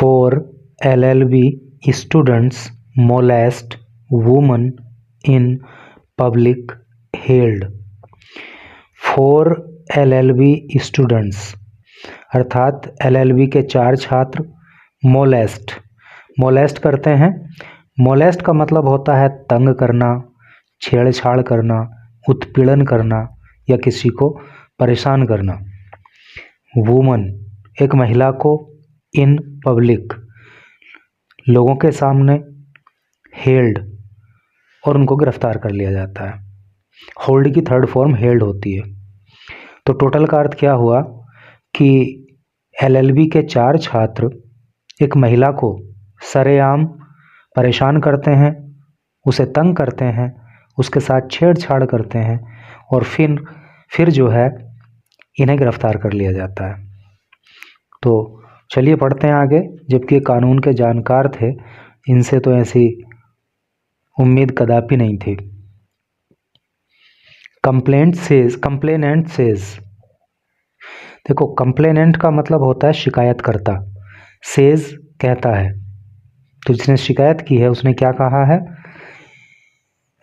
4 LLB students molest woman in public held। 4 LLB students अर्थात LLB के 4 छात्र molest करते हैं। मोलेस्ट का मतलब होता है तंग करना, छेड़छाड़ करना, उत्पीड़न करना या किसी को परेशान करना। वुमन एक महिला को, इन पब्लिक लोगों के सामने, हेल्ड और उनको गिरफ्तार कर लिया जाता है। होल्ड की थर्ड फॉर्म हेल्ड होती है। तो टोटल का अर्थ क्या हुआ कि LLB के 4 छात्र एक महिला को सरेआम परेशान करते हैं, उसे तंग करते हैं, उसके साथ छेड़छाड़ करते हैं और फिर जो है इन्हें गिरफ्तार कर लिया जाता है। तो चलिए पढ़ते हैं आगे। जबकि कानून के जानकार थे, इनसे तो ऐसी उम्मीद कदापि नहीं थी। कंप्लेनेंट सेज, देखो कंप्लेनेंट का मतलब होता है शिकायतकर्ता, सेज कहता है। तो जिसने शिकायत की है उसने क्या कहा है?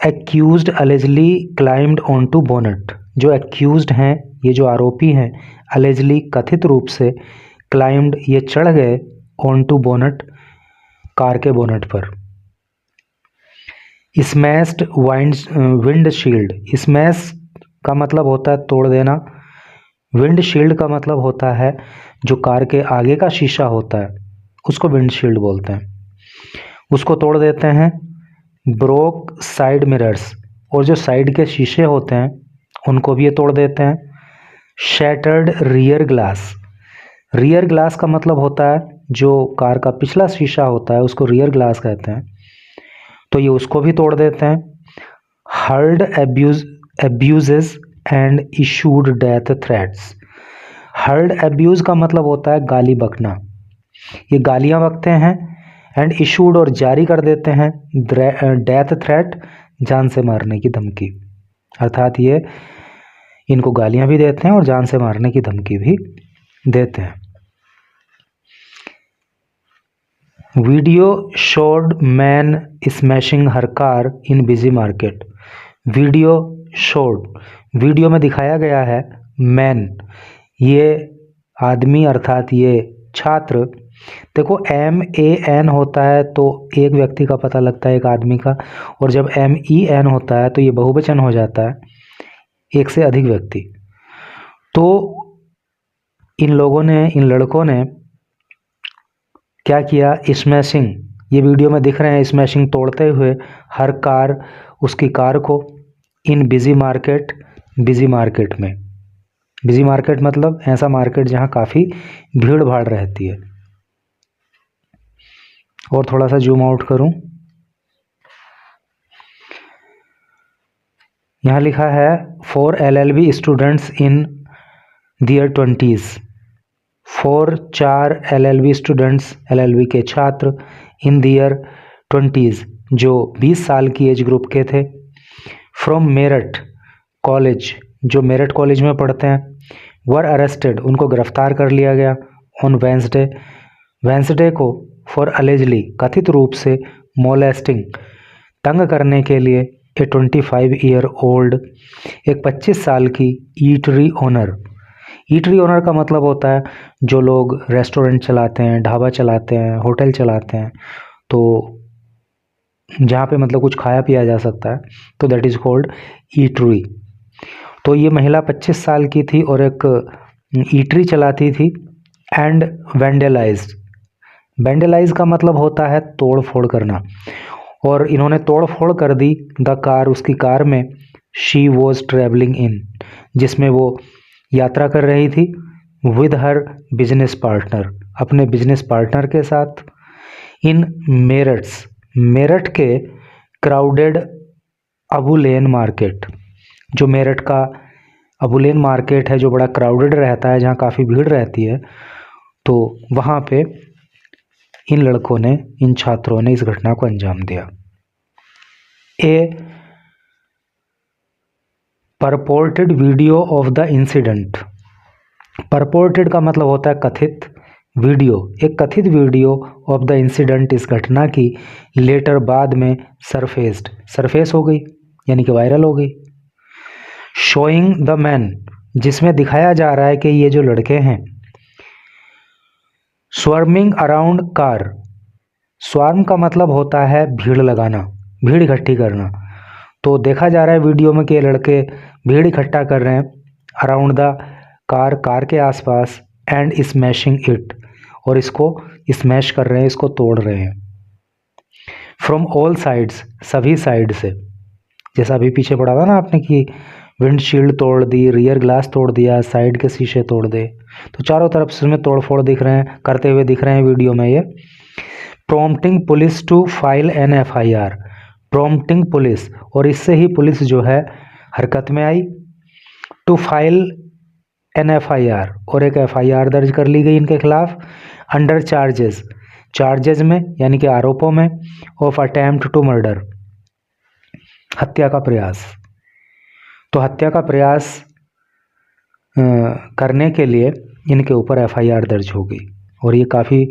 Accused allegedly climbed on to bonnet. जो एक्यूज्ड हैं, ये जो आरोपी हैं, अलेजली कथित रूप से, क्लाइम्ड ये चढ़ गए, ऑन टू बोनट कार के बोनट पर। स्मैश्ड विंडशील्ड, स्मैश का मतलब होता है तोड़ देना, विंडशील्ड का मतलब होता है जो कार के आगे का शीशा होता है उसको विंडशील्ड बोलते हैं, उसको तोड़ देते हैं। ब्रोक साइड मिरर्स, और जो साइड के शीशे होते हैं उनको भी ये तोड़ देते हैं। Shattered rear glass, rear glass का मतलब होता है जो कार का पिछला शीशा होता है उसको रियर ग्लास कहते हैं, तो ये उसको भी तोड़ देते हैं। Heard abuses and issued death threats, heard abuse का मतलब होता है गाली बकना, ये गालियां बकते हैं। एंड इशूड और जारी कर देते हैं डेथ थ्रेट, जान से मारने की धमकी, अर्थात ये इनको गालियां भी देते हैं और जान से मारने की धमकी भी देते हैं। Video showed man smashing her car in busy market. Video showed, video में दिखाया गया है मैन, ये आदमी अर्थात ये छात्र। देखो MAN होता है तो एक व्यक्ति का पता लगता है, एक आदमी का, और जब MEN होता है तो ये बहुवचन हो जाता है, एक से अधिक व्यक्ति। तो इन लड़कों ने क्या किया? स्मैशिंग, ये वीडियो में दिख रहे हैं स्मैशिंग तोड़ते हुए हर कार, उसकी कार को, इन बिजी मार्केट, बिजी मार्केट में, बिजी मार्केट मतलब ऐसा मार्केट जहां काफ़ी भीड़ भाड़ रहती है। और थोड़ा सा जूम आउट करूं, यहाँ लिखा है 4 LLB students in their 20s। 4 LLB students, LLB के छात्र, इन दियर 20s जो 20 साल की एज ग्रुप के थे, फ्रॉम मेरठ कॉलेज, जो मेरठ कॉलेज में पढ़ते हैं, वर अरेस्टेड, उनको गिरफ्तार कर लिया गया, ऑन वेंसडे को, फॉर अलेजली कथित रूप से, मोलेस्टिंग तंग करने के लिए, ए 25 ईयर ओल्ड एक 25 साल की ईटरी ओनर। ईटरी ओनर का मतलब होता है जो लोग रेस्टोरेंट चलाते हैं, ढाबा चलाते हैं, होटल चलाते हैं, तो जहाँ पे मतलब कुछ खाया पिया जा सकता है, तो दैट इज़ कॉल्ड ईटरी। तो ये महिला 25 साल की थी और एक ईटरी चलाती थी। एंड वेंडलाइज का मतलब होता है तोड़ फोड़ करना, और इन्होंने तोड़ फोड़ कर दी द कार, उसकी कार में, शी वॉज ट्रेवलिंग इन, जिसमें वो यात्रा कर रही थी, विद हर बिजनेस पार्टनर, अपने बिजनेस पार्टनर के साथ, इन मेरठ के क्राउडेड अबुलेन मार्केट, जो मेरठ का अबुलेन मार्केट है जो बड़ा क्राउडेड रहता है, जहाँ काफ़ी भीड़ रहती है, तो वहाँ पे इन लड़कों ने, इन छात्रों ने इस घटना को अंजाम दिया। ए purported video of the incident, purported का मतलब होता है कथित, वीडियो, एक कथित वीडियो ऑफ द इंसिडेंट, इस घटना की, लेटर बाद में, सरफेस हो गई यानी कि वायरल हो गई। शोइंग द मैन, जिसमें दिखाया जा रहा है कि ये जो लड़के हैं, स्वर्मिंग अराउंड कार, स्वार्म का मतलब होता है भीड़ लगाना, भीड़ इकट्ठी करना। तो देखा जा रहा है वीडियो में कि ये लड़के भीड़ इकट्ठा कर रहे हैं अराउंड द कार, कार के आसपास, एंड स्मैशिंग इट, और इसको स्मैश कर रहे हैं, इसको तोड़ रहे हैं। फ्रॉम ऑल साइड्स, सभी साइड से, जैसा अभी पीछे पढ़ा था ना आपने कि विंडशील्ड तोड़ दी, रियर ग्लास तोड़ दिया, साइड के शीशे तोड़ दे, तो चारों तरफ से उसमें तोड़ फोड़ दिख रहे हैं, करते हुए दिख रहे हैं वीडियो में ये। Prompting police to file an FIR, prompting police, और इससे ही पुलिस जो है हरकत में आई। टू फाइल एन FIR, और एक FIR दर्ज कर ली गई इनके खिलाफ। अंडर चार्जेस, चार्जेस में यानी कि आरोपों में, ऑफ अटेम्प्ट टू मर्डर, हत्या का प्रयास। तो हत्या का प्रयास करने के लिए इनके ऊपर FIR दर्ज हो गई, और ये काफ़ी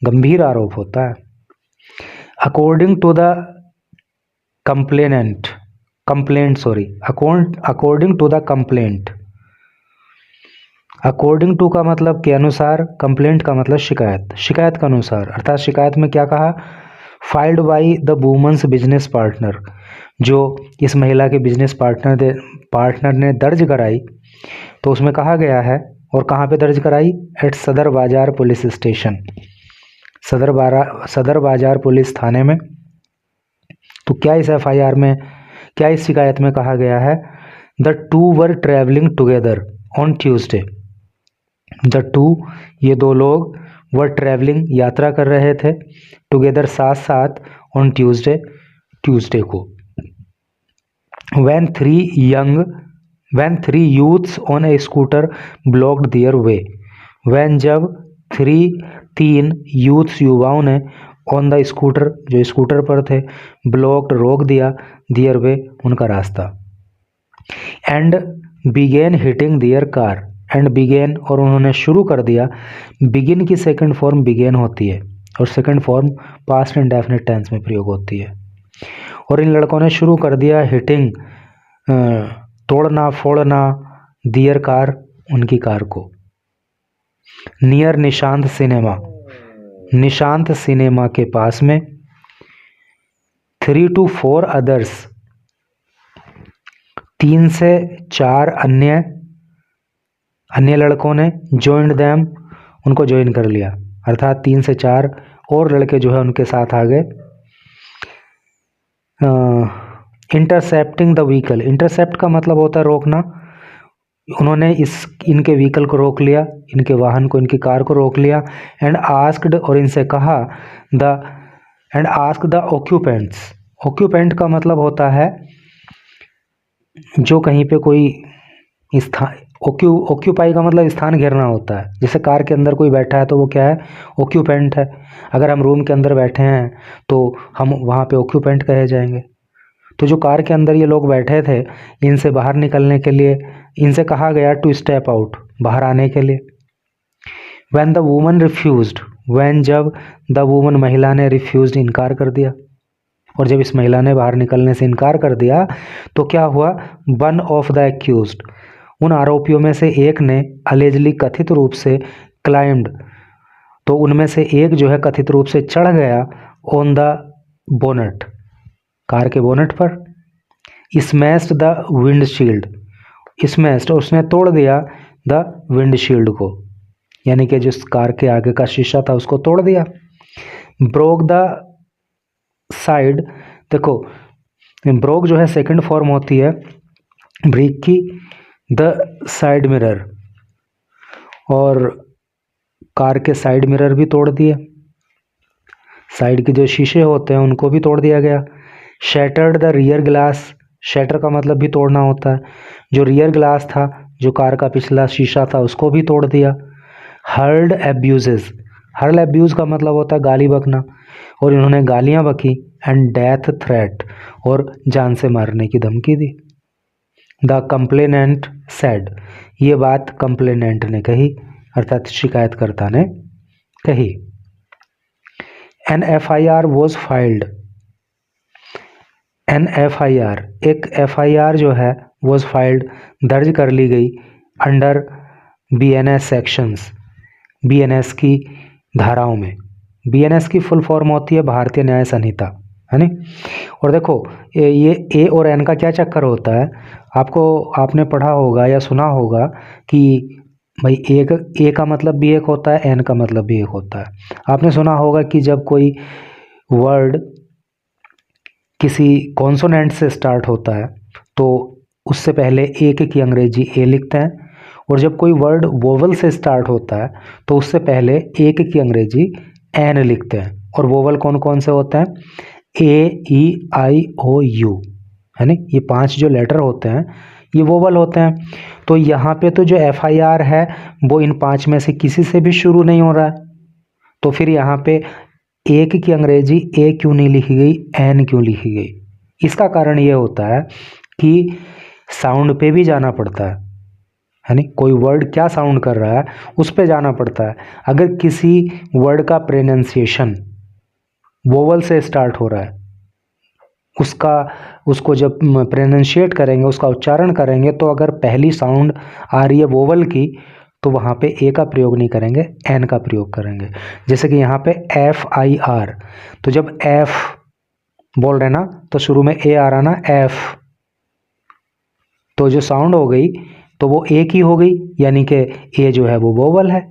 गंभीर आरोप होता है। According to the complainant, according to the complaint, according to का मतलब के अनुसार, कंप्लेंट का मतलब शिकायत, शिकायत के अनुसार, अर्थात शिकायत में क्या कहा, filed by the woman's business partner, जो इस महिला के बिजनेस पार्टनर ने दर्ज कराई, तो उसमें कहा गया है, और कहाँ पे दर्ज कराई, एट सदर बाजार पुलिस स्टेशन, सदर बाजार पुलिस थाने में। तो क्या इस FIR में, क्या इस शिकायत में कहा गया है, the two were travelling together on Tuesday, the two, ये दो लोग, वर ट्रैवलिंग, यात्रा कर रहे थे, टुगेदर, साथ साथ, ऑन ट्यूसडे, ट्यूसडे को। when three youths on a scooter blocked their way, when, जब, तीन youths, युवाओं ने, on the scooter, जो स्कूटर पर थे, blocked, रोक दिया, their way, उनका रास्ता, and began hitting their car, and began, और उन्होंने शुरू कर दिया, begin की सेकंड फॉर्म began होती है, और second form past indefinite tense में प्रयोग होती है। और इन लड़कों ने शुरू कर दिया हिटिंग, तोड़ना फोड़ना, दियर कार, उनकी कार को, near Nishant cinema, Nishant cinema के पास में। 3 to 4 अदर्स, 3 से 4 अन्य लड़कों ने, जॉइंड दैम, उनको ज्वाइन कर लिया, अर्थात 3 से 4 और लड़के जो है उनके साथ आ गए। इंटरसेप्टिंग द व्हीकल, इंटरसेप्ट का मतलब होता है रोकना, उन्होंने इनके व्हीकल को रोक लिया, इनके वाहन को, इनकी कार को रोक लिया। एंड आस्क्ड, और इनसे कहा, and ask the occupants, occupant का मतलब होता है जो कहीं पे कोई स्थान, ऑक्यूपाई का मतलब स्थान घेरना होता है, जैसे कार के अंदर कोई बैठा है तो वो क्या है, ऑक्यूपेंट है। अगर हम रूम के अंदर बैठे हैं तो हम वहाँ पे ऑक्यूपेंट कहे जाएंगे। तो जो कार के अंदर ये लोग बैठे थे, इनसे बाहर निकलने के लिए इनसे कहा गया टू स्टेप आउट, बाहर आने के लिए। When the woman refused, when, जब, द वुमन, महिला ने, रिफ्यूज्ड, इनकार कर दिया, और जब इस महिला ने बाहर निकलने से इनकार कर दिया तो क्या हुआ, वन ऑफ द एक्यूज्ड, उन आरोपियों में से एक ने, अलेजली, कथित रूप से, क्लाइम्ड, तो उनमें से एक जो है कथित रूप से चढ़ गया, ऑन द बोनट, कार के बोनट पर, स्मैश्ड द विंडशील्ड, स्मैश्ड, उसने तोड़ दिया, द विंडशील्ड को, यानी कि जिस कार के आगे का शीशा था उसको तोड़ दिया। ब्रोक द साइड, देखो ब्रोक जो है सेकंड फॉर्म होती है ब्रेक की, द साइड मिरर, और कार के साइड मिरर भी तोड़ दिए, साइड के जो शीशे होते हैं उनको भी तोड़ दिया गया। Shattered the rear glass, shatter का मतलब भी तोड़ना होता है, जो रियर ग्लास था, जो कार का पिछला शीशा था, उसको भी तोड़ दिया। हर्ल्ड एब्यूजेस, हर्ल एब्यूज का मतलब होता है गाली बकना, और इन्होंने गालियां बकी। एंड डेथ थ्रेट, और जान से मारने की धमकी दी। द कंप्लेनेंट सेड, ये बात कंप्लेनेंट ने कही, अर्थात शिकायतकर्ता ने कही। An FIR was filed, an FIR एक FIR जो है वॉज फाइल्ड दर्ज कर ली गई अंडर BNS सेक्शंस, BNS की धाराओं में। BNS की फुल फॉर्म होती है भारतीय न्याय संहिता, है नी। और देखो ये A और N का क्या चक्कर होता है, आपने पढ़ा होगा या सुना होगा कि भाई A का मतलब भी एक होता है, N का मतलब भी एक होता है। आपने सुना होगा कि जब कोई वर्ड किसी कॉन्सोनेंट से स्टार्ट होता है तो उससे पहले एक की अंग्रेजी A लिखते हैं, और जब कोई वर्ड वोवल से स्टार्ट होता है तो उससे पहले एक की अंग्रेजी N लिखते हैं। और वोवल कौन कौन से होते हैं, A, E, I, O, U, है ना। ये 5 जो लेटर होते हैं ये वोवल होते हैं। तो यहाँ पे तो जो FIR है वो इन 5 में से किसी से भी शुरू नहीं हो रहा है, तो फिर यहाँ पे एक की अंग्रेजी A क्यों नहीं लिखी गई, N क्यों लिखी गई। इसका कारण ये होता है कि साउंड पे भी जाना पड़ता है नी। कोई वर्ड क्या साउंड कर रहा है उस पे जाना पड़ता है। अगर किसी वर्ड का प्रोनाउंसिएशन वोवल से स्टार्ट हो रहा है, उसको जब प्रोनाउंशिएट करेंगे, उसका उच्चारण करेंगे, तो अगर पहली साउंड आ रही है वोवल की तो वहाँ पे A का प्रयोग नहीं करेंगे, N का प्रयोग करेंगे। जैसे कि यहाँ पे FIR, तो जब F बोल रहे ना तो शुरू में A आ रहा ना, F, तो जो साउंड हो गई तो वो A की हो गई, यानी कि A जो है वो वोवल है,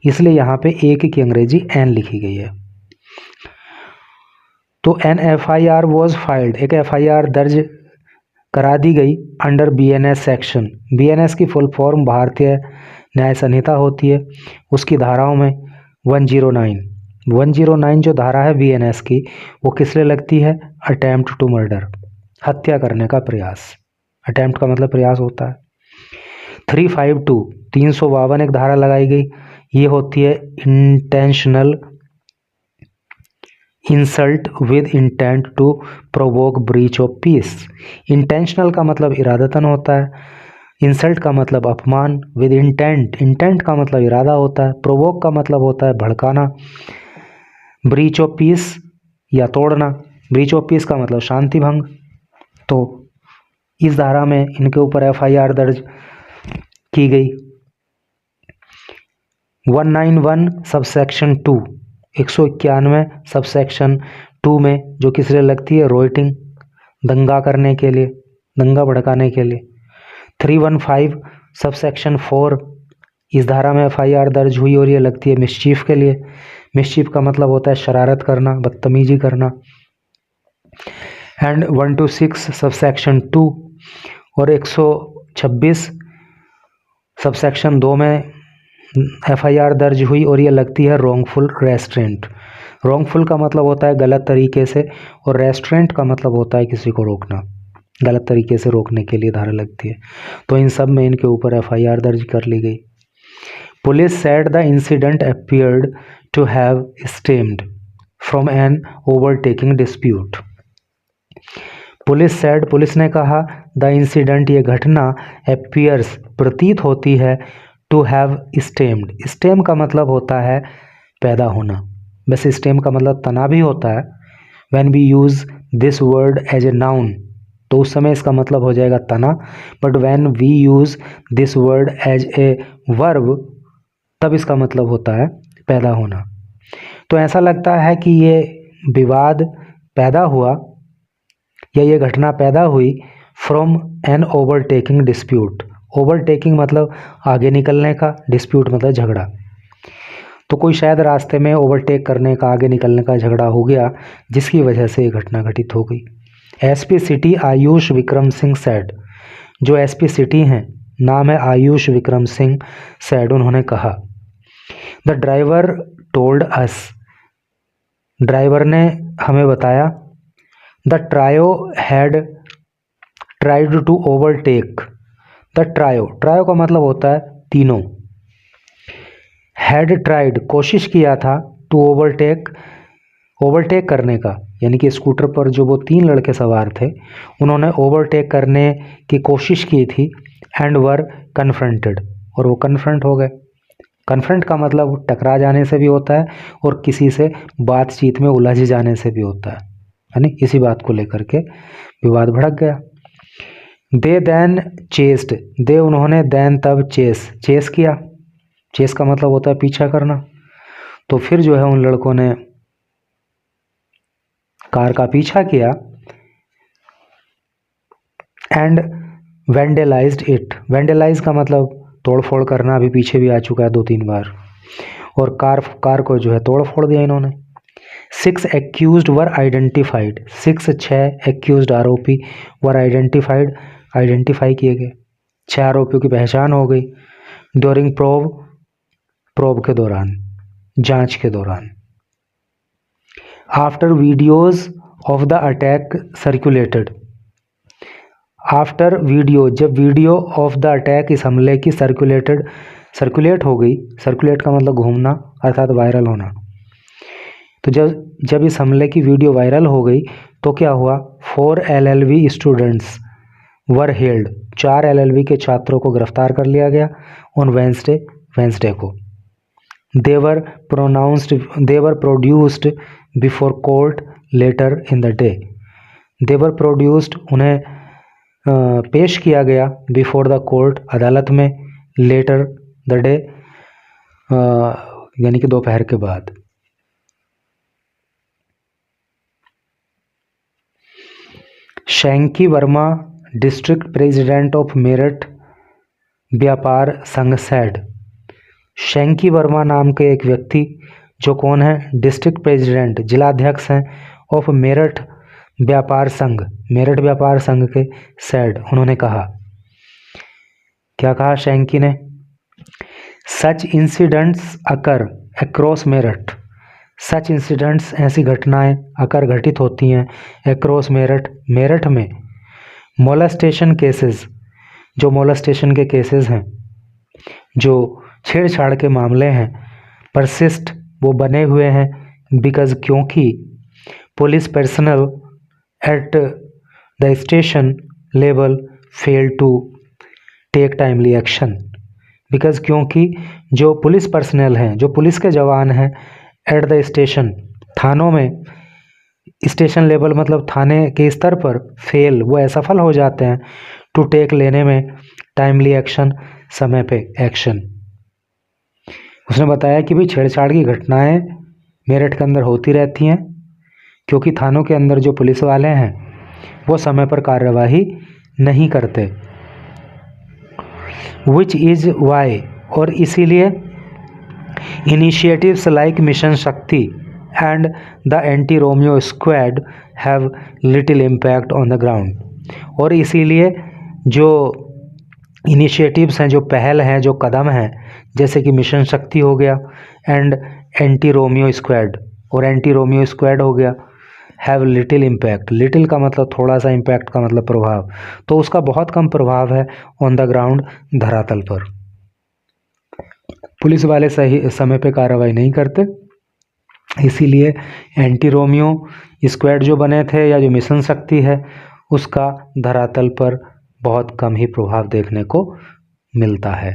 इसलिए यहाँ पे एक की अंग्रेजी N लिखी गई है। तो एन FIR वॉज फाइल्ड, एक FIR दर्ज करा दी गई अंडर BNS सेक्शन। BNS की फुल फॉर्म भारतीय न्याय संहिता होती है। उसकी धाराओं में 109 जो धारा है BNS की वो किस लिए लगती है, अटेम्प्ट टू मर्डर, हत्या करने का प्रयास। अटेम्प्ट का मतलब प्रयास होता है। 352 एक धारा लगाई गई, ये होती है intentional insult with intent to provoke breach of peace. Intentional का मतलब इरादतन होता है, इंसल्ट का मतलब अपमान, विद इंटेंट का मतलब इरादा होता है, प्रोवोक का मतलब होता है भड़काना, ब्रीच ऑफ पीस या तोड़ना, ब्रीच ऑफ पीस का मतलब शांति भंग। तो इस धारा में इनके ऊपर FIR दर्ज की गई। 191 सबसेक्शन 2, 191 सबसेक्शन 2 में जो किस लिए लगती है, रोइटिंग, दंगा करने के लिए, दंगा भड़काने के लिए। 315 सबसेक्शन 4, इस धारा में FIR दर्ज हुई और ये लगती है मिसचीफ के लिए। मिसचीफ का मतलब होता है शरारत करना, बदतमीजी करना। एंड 126 सबसेक्शन 2 और 126 सबसेक्शन 2 में FIR दर्ज हुई और ये लगती है रॉन्गफुल रेस्ट्रेंट। रॉन्गफुल का मतलब होता है गलत तरीके से, और रेस्ट्रेंट का मतलब होता है किसी को रोकना, गलत तरीके से रोकने के लिए धारा लगती है। तो इन सब में इनके ऊपर FIR दर्ज कर ली गई। Police said the incident appeared to have stemmed from an overtaking dispute. Police ने कहा, द इंसिडेंट ये घटना, अपीयर्स प्रतीत होती है, टू हैव स्टेम्ड, स्टेम का मतलब होता है पैदा होना, वैसे स्टेम का मतलब तना भी होता है। When we use this word as a noun तो उस समय इसका मतलब हो जाएगा तना, but when we use this word as a verb तब इसका मतलब होता है पैदा होना। तो ऐसा लगता है कि ये विवाद पैदा हुआ या ये घटना पैदा हुई from an overtaking dispute. Overtaking मतलब आगे निकलने का, डिस्प्यूट मतलब झगड़ा। तो कोई शायद रास्ते में ओवरटेक करने का, आगे निकलने का झगड़ा हो गया, जिसकी वजह से ये घटना घटित हो गई। SP city Ayush Vikram Singh said, जो SP सिटी हैं नाम है आयुष विक्रम सिंह सैड, उन्होंने कहा, the driver told us, driver ने हमें बताया, the trio had tried to overtake, the trio का मतलब होता है तीनों, हैड ट्राइड कोशिश किया था, टू ओवरटेक करने का, यानी कि स्कूटर पर जो वो 3 लड़के सवार थे उन्होंने ओवरटेक करने की कोशिश की थी, एंड वर कन्फ्रंटेड, और वो कन्फ्रंट हो गए, कन्फ्रंट का मतलब टकरा जाने से भी होता है और किसी से बातचीत में उलझ जाने से भी होता है, यानी इसी बात को लेकर के विवाद भड़क गया। दे देन चेस्ड, दे उन्होंने, देन तब चेस किया। चेस का मतलब होता है पीछा करना। तो फिर जो है उन लड़कों ने कार का पीछा किया एंड वेंडलाइज्ड इट। वेंडलाइज का मतलब तोड़फोड़ करना, अभी पीछे भी आ चुका है 2-3 बार। और कार को जो है तोड़ फोड़ दिया इन्होंने। 6 एक्यूज्ड वर आइडेंटिफाइड, 6 एक्यूज्ड आरोपी वर आइडेंटिफाइड, आइडेंटिफाई किए गए, 6 आरोपियों की पहचान हो गई। ड्यूरिंग प्रोब के दौरान, जांच के दौरान। After videos of the attack circulated, after video, जब वीडियो ऑफ द अटैक, इस हमले की सर्कुलेट हो गई। सर्कुलेट का मतलब घूमना अर्थात वायरल होना। तो जब इस हमले की वीडियो वायरल हो गई तो क्या हुआ, 4 LLB students were held, 4 LLB के छात्रों को गिरफ्तार कर लिया गया ऑन वेंसडे को। They were produced before court later in the day. They were produced, उन्हें पेश किया गया बिफोर द कोर्ट, अदालत में, लेटर द डे यानी कि दोपहर के बाद। Shanky Verma, district president of Meerut व्यापार संघ सेड। शैंकी वर्मा नाम के एक व्यक्ति, जो कौन है, डिस्ट्रिक्ट प्रेसिडेंट, जिलाध्यक्ष हैं, ऑफ मेरठ व्यापार संघ, मेरठ व्यापार संघ के, सेड, उन्होंने कहा, क्या कहा शैंकी ने, सच इंसिडेंट्स अकर अक्रॉस मेरठ, सच इंसिडेंट्स, ऐसी घटनाएं, अकर घटित होती हैं, अक्रॉस मेरठ, मेरठ में, मोलेस्टेशन केसेस, जो मोलेस्टेशन के केसेस हैं, जो छेड़छाड़ के मामले हैं, परसिस्ट, वो बने हुए हैं, बिकॉज, क्योंकि, police personnel at the station level fail to take timely action. Because, क्योंकि जो पुलिस पर्सनल हैं, जो पुलिस के जवान हैं, एट द स्टेशन, थानों में, स्टेशन लेवल मतलब थाने के स्तर पर, फेल, वो असफल हो जाते हैं, टू टेक, लेने में, टाइमली एक्शन, समय पे एक्शन। उसने बताया कि भाई छेड़छाड़ की घटनाएं मेरठ के अंदर होती रहती हैं क्योंकि थानों के अंदर जो पुलिस वाले हैं वो समय पर कार्यवाही नहीं करते। विच इज़ वाई, और इसीलिए इनिशिएटिव्स लाइक मिशन शक्ति and the anti Romeo squad have little impact on the ground. और इसीलिए जो इनिशिएटिव्स हैं, जो पहल हैं, जो कदम हैं, जैसे कि मिशन शक्ति हो गया एंड एंटी रोमियो स्क्वाड, और एंटी रोमियो स्क्वाड हो गया, हैव लिटिल इम्पैक्ट, लिटिल का मतलब थोड़ा सा, इम्पैक्ट का मतलब प्रभाव, तो उसका बहुत कम प्रभाव है ऑन द ग्राउंड, धरातल पर। पुलिस वाले सही समय पे कार्रवाई नहीं करते, इसीलिए एंटी रोमियो स्क्वाड जो बने थे या जो मिशन शक्ति है उसका धरातल पर बहुत कम ही प्रभाव देखने को मिलता है।